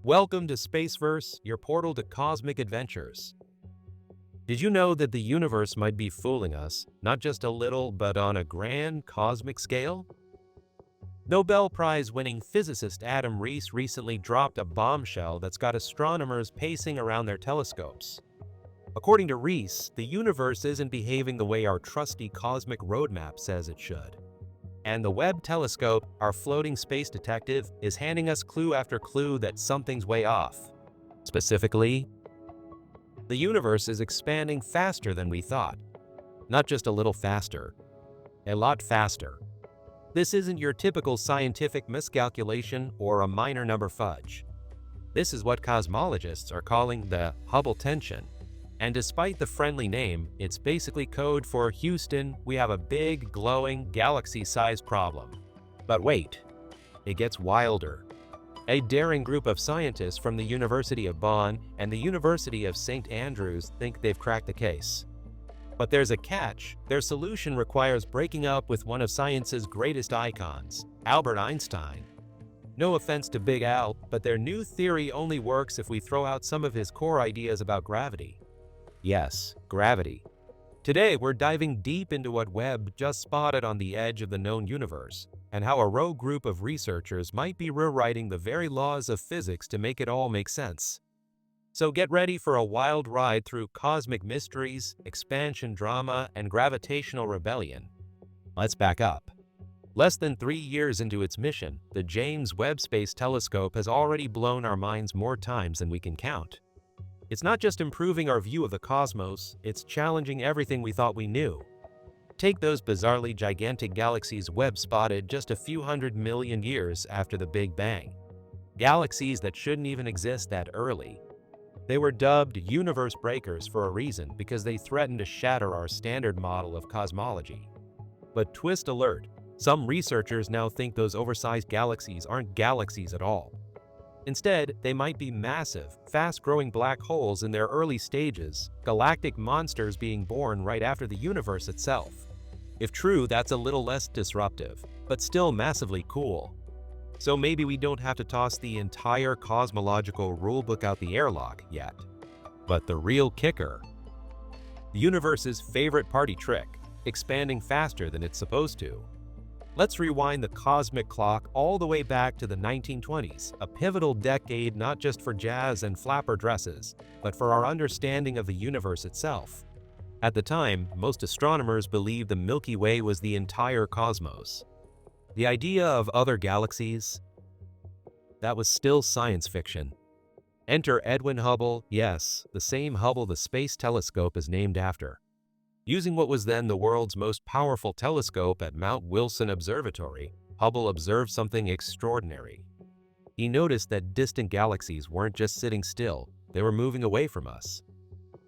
Welcome to Spaceverse, your portal to cosmic adventures. Did you know that the universe might be fooling us, not just a little, but on a grand cosmic scale? Nobel Prize winning physicist Adam Rees recently dropped a bombshell that's got astronomers pacing around their telescopes. According to Rees, the universe isn't behaving the way our trusty cosmic roadmap says it should. And the Webb telescope, our floating space detective, is handing us clue after clue that something's way off. Specifically, the universe is expanding faster than we thought. Not just a little faster, a lot faster. This isn't your typical scientific miscalculation or a minor number fudge. This is what cosmologists are calling the Hubble tension. And despite the friendly name, it's basically code for Houston, we have a big, glowing, galaxy-sized problem. But wait, it gets wilder. A daring group of scientists from the University of Bonn and the University of St. Andrews think they've cracked the case. But there's a catch. Their solution requires breaking up with one of science's greatest icons, Albert Einstein. No offense to Big Al, but their new theory only works if we throw out some of his core ideas about gravity. Yes, gravity. Today, we're diving deep into what Webb just spotted on the edge of the known universe, and how a rogue group of researchers might be rewriting the very laws of physics to make it all make sense. So get ready for a wild ride through cosmic mysteries, expansion drama, and gravitational rebellion. Let's back up. Less than 3 years into its mission, the James Webb Space Telescope has already blown our minds more times than we can count. It's not just improving our view of the cosmos, it's challenging everything we thought we knew. Take those bizarrely gigantic galaxies Webb spotted just a few 100 million years after the Big Bang. Galaxies that shouldn't even exist that early. They were dubbed universe breakers for a reason because they threatened to shatter our standard model of cosmology. But twist alert, some researchers now think those oversized galaxies aren't galaxies at all. Instead, they might be massive, fast-growing black holes in their early stages, galactic monsters being born right after the universe itself. If true, that's a little less disruptive, but still massively cool. So maybe we don't have to toss the entire cosmological rulebook out the airlock yet. But the real kicker: the universe's favorite party trick, expanding faster than it's supposed to. Let's rewind the cosmic clock all the way back to the 1920s, a pivotal decade not just for jazz and flapper dresses, but for our understanding of the universe itself. At the time, most astronomers believed the Milky Way was the entire cosmos. The idea of other galaxies? That was still science fiction. Enter Edwin Hubble, yes, the same Hubble the Space Telescope is named after. Using what was then the world's most powerful telescope at Mount Wilson Observatory, Hubble observed something extraordinary. He noticed that distant galaxies weren't just sitting still, they were moving away from us.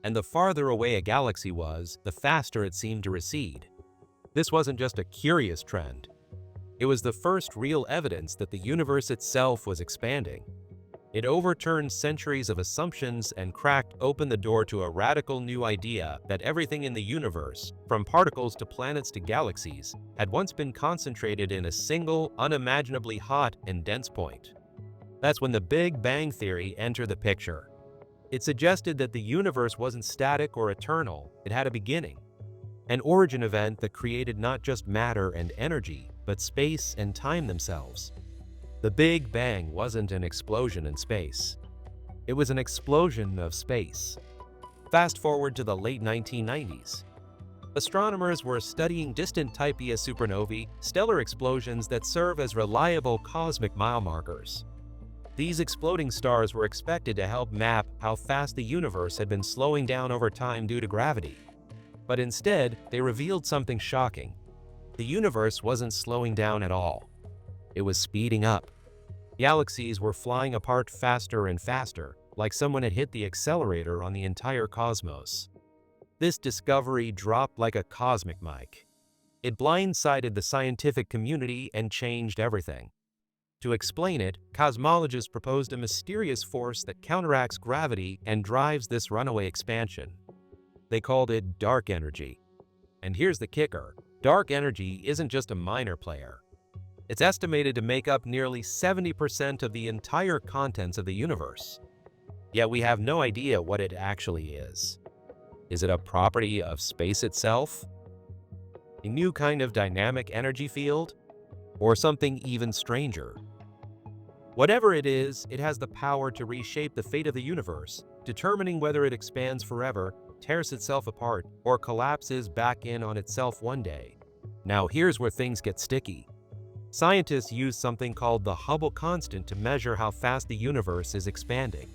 And the farther away a galaxy was, the faster it seemed to recede. This wasn't just a curious trend. It was the first real evidence that the universe itself was expanding. It overturned centuries of assumptions and cracked open the door to a radical new idea that everything in the universe, from particles to planets to galaxies, had once been concentrated in a single, unimaginably hot and dense point. That's when the Big Bang Theory entered the picture. It suggested that the universe wasn't static or eternal, it had a beginning. An origin event that created not just matter and energy, but space and time themselves. The Big Bang wasn't an explosion in space. It was an explosion of space. Fast forward to the late 1990s. Astronomers were studying distant Type Ia supernovae, stellar explosions that serve as reliable cosmic mile markers. These exploding stars were expected to help map how fast the universe had been slowing down over time due to gravity. But instead, they revealed something shocking. The universe wasn't slowing down at all. It was speeding up. Galaxies were flying apart faster and faster, like someone had hit the accelerator on the entire cosmos. This discovery dropped like a cosmic mic. It blindsided the scientific community and changed everything. To explain it, cosmologists proposed a mysterious force that counteracts gravity and drives this runaway expansion. They called it dark energy. And here's the kicker: dark energy isn't just a minor player. It's estimated to make up nearly 70% of the entire contents of the universe. Yet we have no idea what it actually is. Is it a property of space itself? A new kind of dynamic energy field? Or something even stranger? Whatever it is, it has the power to reshape the fate of the universe, determining whether it expands forever, tears itself apart, or collapses back in on itself one day. Now here's where things get sticky. Scientists use something called the Hubble constant to measure how fast the universe is expanding.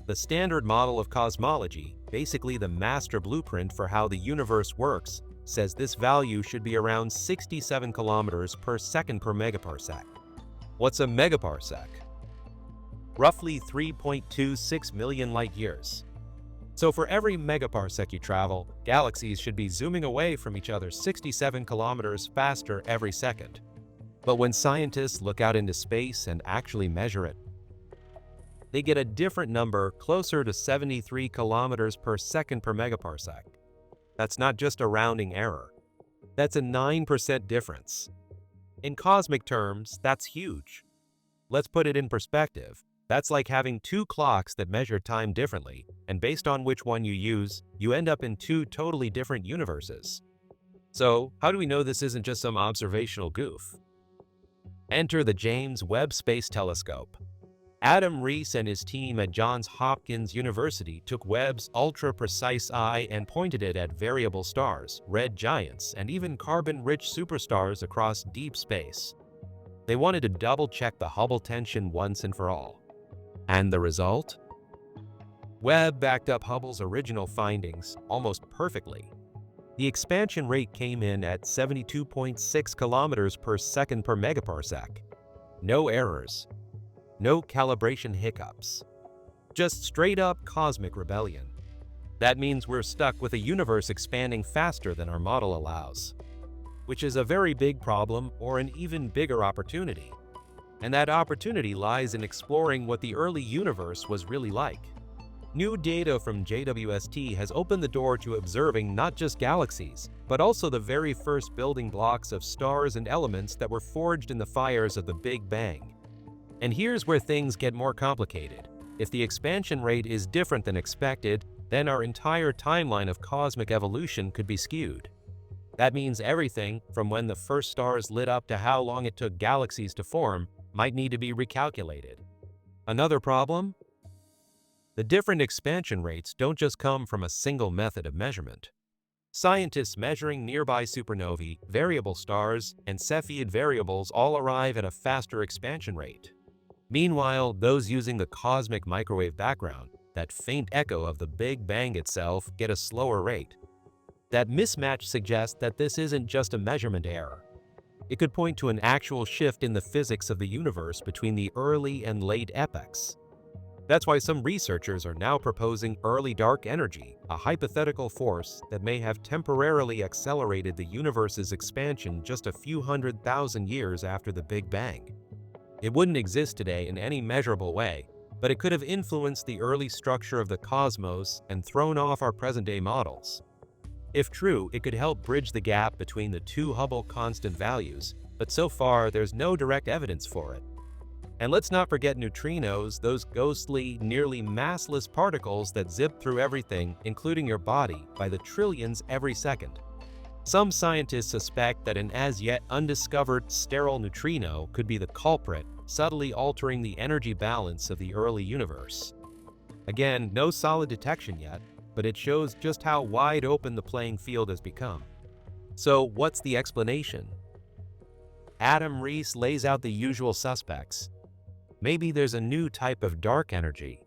The standard model of cosmology, basically the master blueprint for how the universe works, says this value should be around 67 kilometers per second per megaparsec. What's a megaparsec? Roughly 3.26 million light years. So for every megaparsec you travel, galaxies should be zooming away from each other 67 kilometers faster every second. But when scientists look out into space and actually measure it, they get a different number closer to 73 kilometers per second per megaparsec. That's not just a rounding error. That's a 9% difference. In cosmic terms, that's huge. Let's put it in perspective. That's like having two clocks that measure time differently, and based on which one you use, you end up in two totally different universes. So, how do we know this isn't just some observational goof? Enter the James Webb Space Telescope. Adam Rees and his team at Johns Hopkins University took Webb's ultra-precise eye and pointed it at variable stars, red giants, and even carbon-rich superstars across deep space. They wanted to double-check the Hubble tension once and for all. And the result? Webb backed up Hubble's original findings almost perfectly. The expansion rate came in at 72.6 kilometers per second per megaparsec. No errors. No calibration hiccups. Just straight-up cosmic rebellion. That means we're stuck with a universe expanding faster than our model allows, which is a very big problem or an even bigger opportunity. And that opportunity lies in exploring what the early universe was really like. New data from JWST has opened the door to observing not just galaxies, but also the very first building blocks of stars and elements that were forged in the fires of the Big Bang. And here's where things get more complicated. If the expansion rate is different than expected, then our entire timeline of cosmic evolution could be skewed. That means everything, from when the first stars lit up to how long it took galaxies to form, might need to be recalculated. Another problem? The different expansion rates don't just come from a single method of measurement. Scientists measuring nearby supernovae, variable stars, and Cepheid variables all arrive at a faster expansion rate. Meanwhile, those using the cosmic microwave background, that faint echo of the Big Bang itself, get a slower rate. That mismatch suggests that this isn't just a measurement error. It could point to an actual shift in the physics of the universe between the early and late epochs. That's why some researchers are now proposing early dark energy, a hypothetical force that may have temporarily accelerated the universe's expansion just a few 100,000 years after the Big Bang. It wouldn't exist today in any measurable way, but it could have influenced the early structure of the cosmos and thrown off our present-day models. If true, it could help bridge the gap between the two Hubble constant values, but so far there's no direct evidence for it. And let's not forget neutrinos, those ghostly, nearly massless particles that zip through everything, including your body, by the trillions every second. Some scientists suspect that an as-yet undiscovered sterile neutrino could be the culprit, subtly altering the energy balance of the early universe. Again, no solid detection yet, but it shows just how wide open the playing field has become. So what's the explanation? Adam Rees lays out the usual suspects. Maybe there's a new type of dark energy,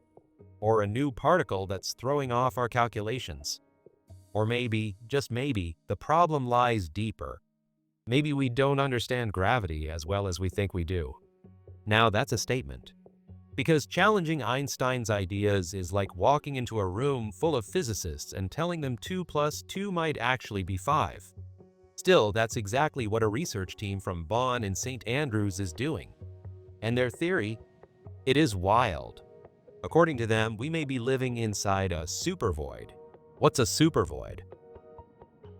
or a new particle that's throwing off our calculations. Or maybe, just maybe, the problem lies deeper. Maybe we don't understand gravity as well as we think we do. Now that's a statement. Because challenging Einstein's ideas is like walking into a room full of physicists and telling them 2 + 2 might actually be 5. Still, that's exactly what a research team from Bonn and St. Andrews is doing. And their theory? It is wild. According to them, we may be living inside a supervoid. What's a supervoid?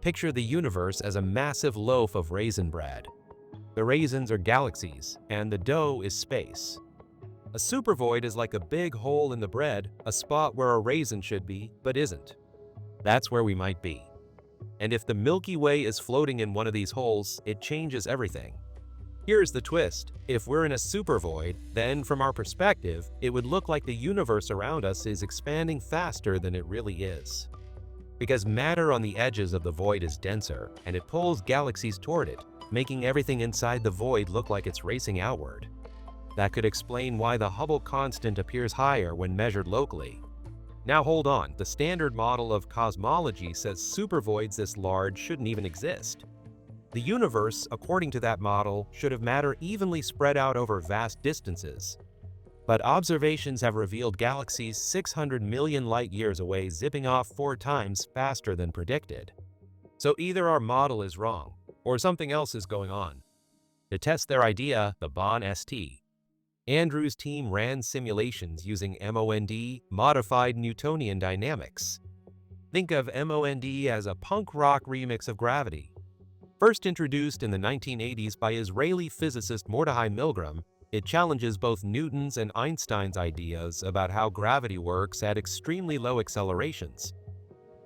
Picture the universe as a massive loaf of raisin bread. The raisins are galaxies, and the dough is space. A supervoid is like a big hole in the bread, a spot where a raisin should be, but isn't. That's where we might be. And if the Milky Way is floating in one of these holes, it changes everything. Here's the twist. If we're in a supervoid, then from our perspective, it would look like the universe around us is expanding faster than it really is. Because matter on the edges of the void is denser, and it pulls galaxies toward it, making everything inside the void look like it's racing outward. That could explain why the Hubble constant appears higher when measured locally. Now hold on, the standard model of cosmology says supervoids this large shouldn't even exist. The universe, according to that model, should have matter evenly spread out over vast distances. But observations have revealed galaxies 600 million light-years away zipping off 4 times faster than predicted. So either our model is wrong, or something else is going on. To test their idea, the JWST, Andrew's team ran simulations using MOND, modified Newtonian dynamics. Think of MOND as a punk rock remix of gravity. First introduced in the 1980s by Israeli physicist Mordechai Milgram, it challenges both Newton's and Einstein's ideas about how gravity works at extremely low accelerations.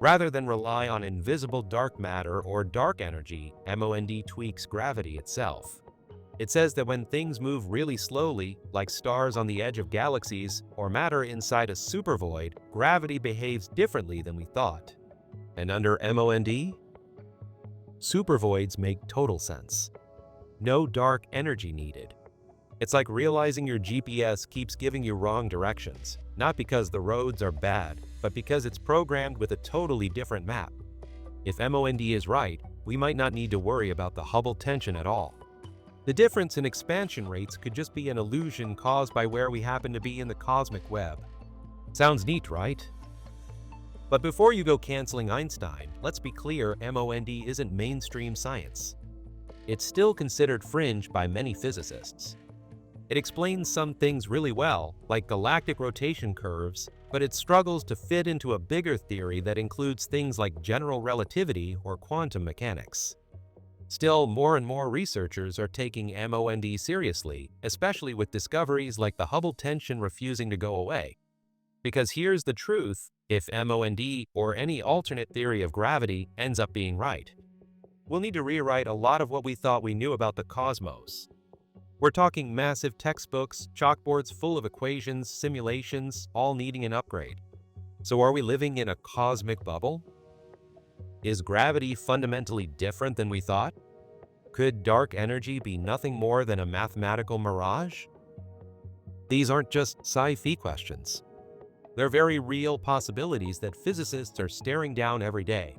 Rather than rely on invisible dark matter or dark energy, MOND tweaks gravity itself. It says that when things move really slowly, like stars on the edge of galaxies or matter inside a supervoid, gravity behaves differently than we thought. And under MOND, supervoids make total sense. No dark energy needed. It's like realizing your GPS keeps giving you wrong directions, not because the roads are bad, but because it's programmed with a totally different map. If MOND is right, we might not need to worry about the Hubble tension at all. The difference in expansion rates could just be an illusion caused by where we happen to be in the cosmic web. Sounds neat, right? But before you go canceling Einstein, let's be clear, MOND isn't mainstream science. It's still considered fringe by many physicists. It explains some things really well, like galactic rotation curves, but it struggles to fit into a bigger theory that includes things like general relativity or quantum mechanics. Still, more and more researchers are taking MOND seriously, especially with discoveries like the Hubble tension refusing to go away. Because here's the truth, if MOND or any alternate theory of gravity ends up being right, we'll need to rewrite a lot of what we thought we knew about the cosmos. We're talking massive textbooks, chalkboards full of equations, simulations, all needing an upgrade. So are we living in a cosmic bubble? Is gravity fundamentally different than we thought? Could dark energy be nothing more than a mathematical mirage? These aren't just sci-fi questions. They're very real possibilities that physicists are staring down every day.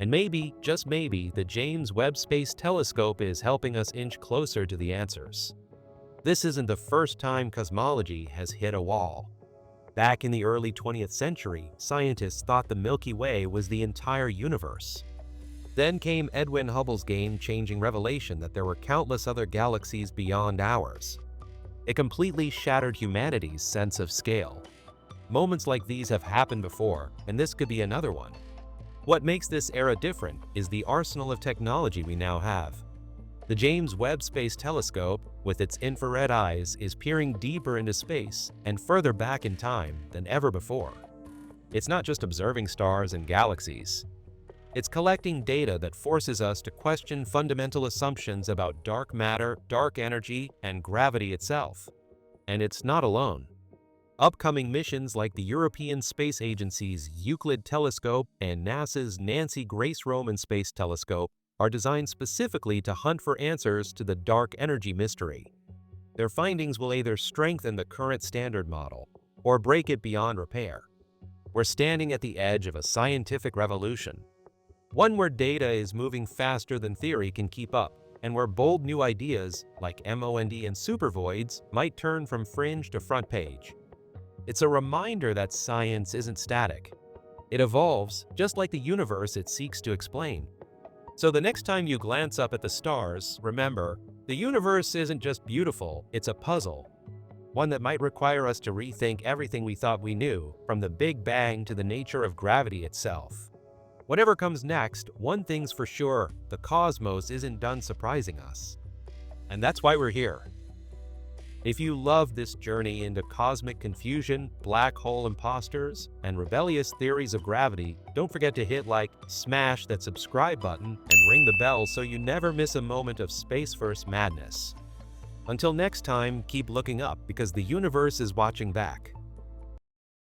And maybe, just maybe, the James Webb Space Telescope is helping us inch closer to the answers. This isn't the first time cosmology has hit a wall. Back in the early 20th century, scientists thought the Milky Way was the entire universe. Then came Edwin Hubble's game-changing revelation that there were countless other galaxies beyond ours. It completely shattered humanity's sense of scale. Moments like these have happened before, and this could be another one. What makes this era different is the arsenal of technology we now have. The James Webb Space Telescope, with its infrared eyes, is peering deeper into space and further back in time than ever before. It's not just observing stars and galaxies. It's collecting data that forces us to question fundamental assumptions about dark matter, dark energy, and gravity itself. And it's not alone. Upcoming missions like the European Space Agency's Euclid Telescope and NASA's Nancy Grace Roman Space Telescope are designed specifically to hunt for answers to the dark energy mystery. Their findings will either strengthen the current standard model or break it beyond repair. We're standing at the edge of a scientific revolution, one where data is moving faster than theory can keep up, and where bold new ideas like MOND and supervoids might turn from fringe to front page. It's a reminder that science isn't static. It evolves, just like the universe it seeks to explain. So the next time you glance up at the stars, remember, the universe isn't just beautiful, it's a puzzle. One that might require us to rethink everything we thought we knew, from the Big Bang to the nature of gravity itself. Whatever comes next, one thing's for sure, the cosmos isn't done surprising us. And that's why we're here. If you love this journey into cosmic confusion, black hole imposters, and rebellious theories of gravity, don't forget to hit like, smash that subscribe button, and ring the bell so you never miss a moment of Spaceverse madness. Until next time, keep looking up because the universe is watching back.